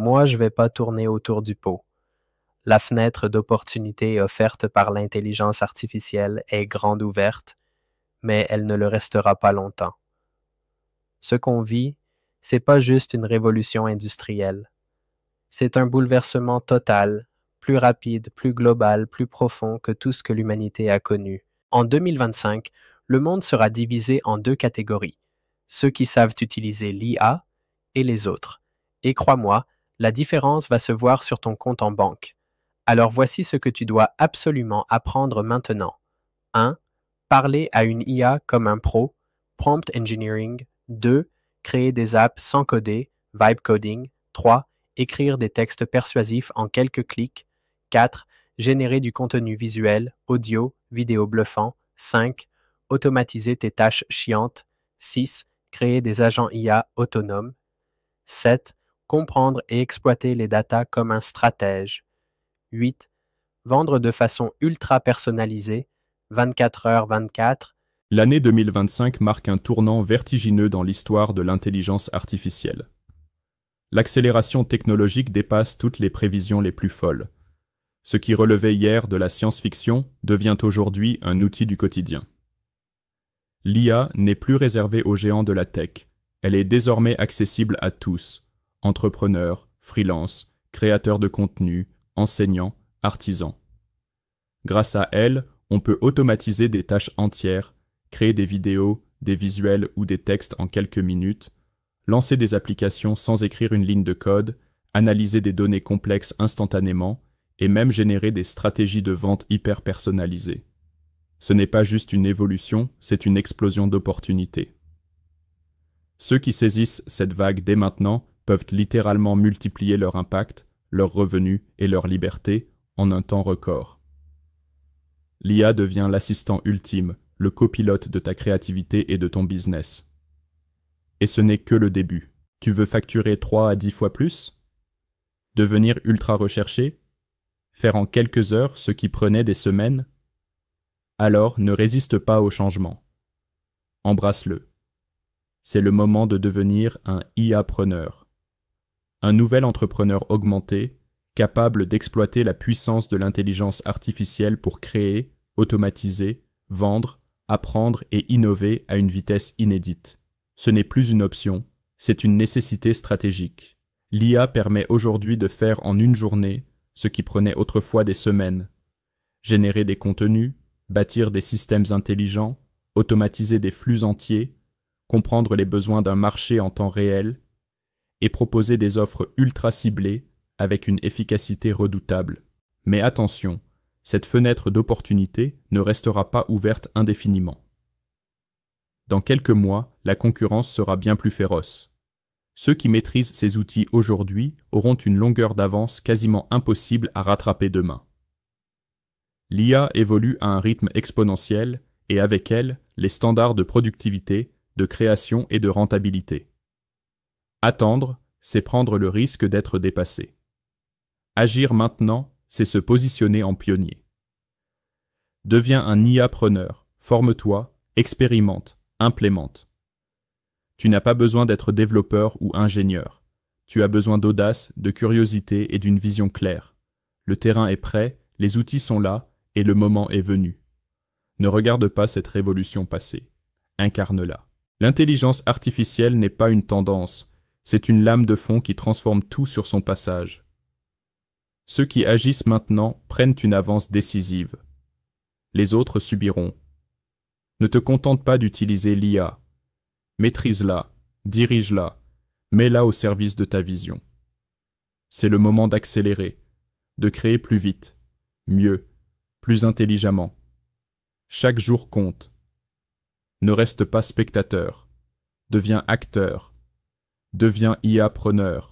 Moi, je vais pas tourner autour du pot. La fenêtre d'opportunité offerte par l'intelligence artificielle est grande ouverte, mais elle ne le restera pas longtemps. Ce qu'on vit, c'est pas juste une révolution industrielle. C'est un bouleversement total, plus rapide, plus global, plus profond que tout ce que l'humanité a connu. En 2025, le monde sera divisé en deux catégories, ceux qui savent utiliser l'IA et les autres. Et crois-moi, la différence va se voir sur ton compte en banque. Alors voici ce que tu dois absolument apprendre maintenant. 1. Parler à une IA comme un pro, prompt engineering. 2. Créer des apps sans coder, vibe coding. 3. Écrire des textes persuasifs en quelques clics. 4. Générer du contenu visuel, audio, vidéo bluffant. 5. Automatiser tes tâches chiantes. 6. Créer des agents IA autonomes. 7. Comprendre et exploiter les datas comme un stratège. 8. Vendre de façon ultra personnalisée, 24h/24. L'année 2025 marque un tournant vertigineux dans l'histoire de l'intelligence artificielle. L'accélération technologique dépasse toutes les prévisions les plus folles. Ce qui relevait hier de la science-fiction devient aujourd'hui un outil du quotidien. L'IA n'est plus réservée aux géants de la tech. Elle est désormais accessible à tous, entrepreneurs, freelances, créateurs de contenu, enseignants, artisans. Grâce à elle, on peut automatiser des tâches entières, créer des vidéos, des visuels ou des textes en quelques minutes, lancer des applications sans écrire une ligne de code, analyser des données complexes instantanément et même générer des stratégies de vente hyper personnalisées. Ce n'est pas juste une évolution, c'est une explosion d'opportunités. Ceux qui saisissent cette vague dès maintenant peuvent littéralement multiplier leur impact, leurs revenus et leur liberté en un temps record. L'IA devient l'assistant ultime, le copilote de ta créativité et de ton business. Et ce n'est que le début. Tu veux facturer 3 à 10 fois plus? Devenir ultra recherché? Faire en quelques heures ce qui prenait des semaines? Alors ne résiste pas au changement. Embrasse-le. C'est le moment de devenir un IA-preneur. Un nouvel entrepreneur augmenté, capable d'exploiter la puissance de l'intelligence artificielle pour créer, automatiser, vendre, apprendre et innover à une vitesse inédite. Ce n'est plus une option, c'est une nécessité stratégique. L'IA permet aujourd'hui de faire en une journée ce qui prenait autrefois des semaines. Générer des contenus, bâtir des systèmes intelligents, automatiser des flux entiers, comprendre les besoins d'un marché en temps réel et proposer des offres ultra ciblées avec une efficacité redoutable. Mais attention, cette fenêtre d'opportunité ne restera pas ouverte indéfiniment. Dans quelques mois, la concurrence sera bien plus féroce. Ceux qui maîtrisent ces outils aujourd'hui auront une longueur d'avance quasiment impossible à rattraper demain. L'IA évolue à un rythme exponentiel et avec elle, les standards de productivité, de création et de rentabilité. Attendre, c'est prendre le risque d'être dépassé. Agir maintenant, c'est se positionner en pionnier. Deviens un IA-preneur, forme-toi, expérimente, implémente. Tu n'as pas besoin d'être développeur ou ingénieur. Tu as besoin d'audace, de curiosité et d'une vision claire. Le terrain est prêt, les outils sont là, et le moment est venu. Ne regarde pas cette révolution passer. Incarne-la. L'intelligence artificielle n'est pas une tendance, c'est une lame de fond qui transforme tout sur son passage. Ceux qui agissent maintenant prennent une avance décisive. Les autres subiront. Ne te contente pas d'utiliser l'IA. Maîtrise-la, dirige-la, mets-la au service de ta vision. C'est le moment d'accélérer, de créer plus vite, mieux, plus intelligemment. Chaque jour compte. Ne reste pas spectateur, deviens acteur, deviens IA-preneur.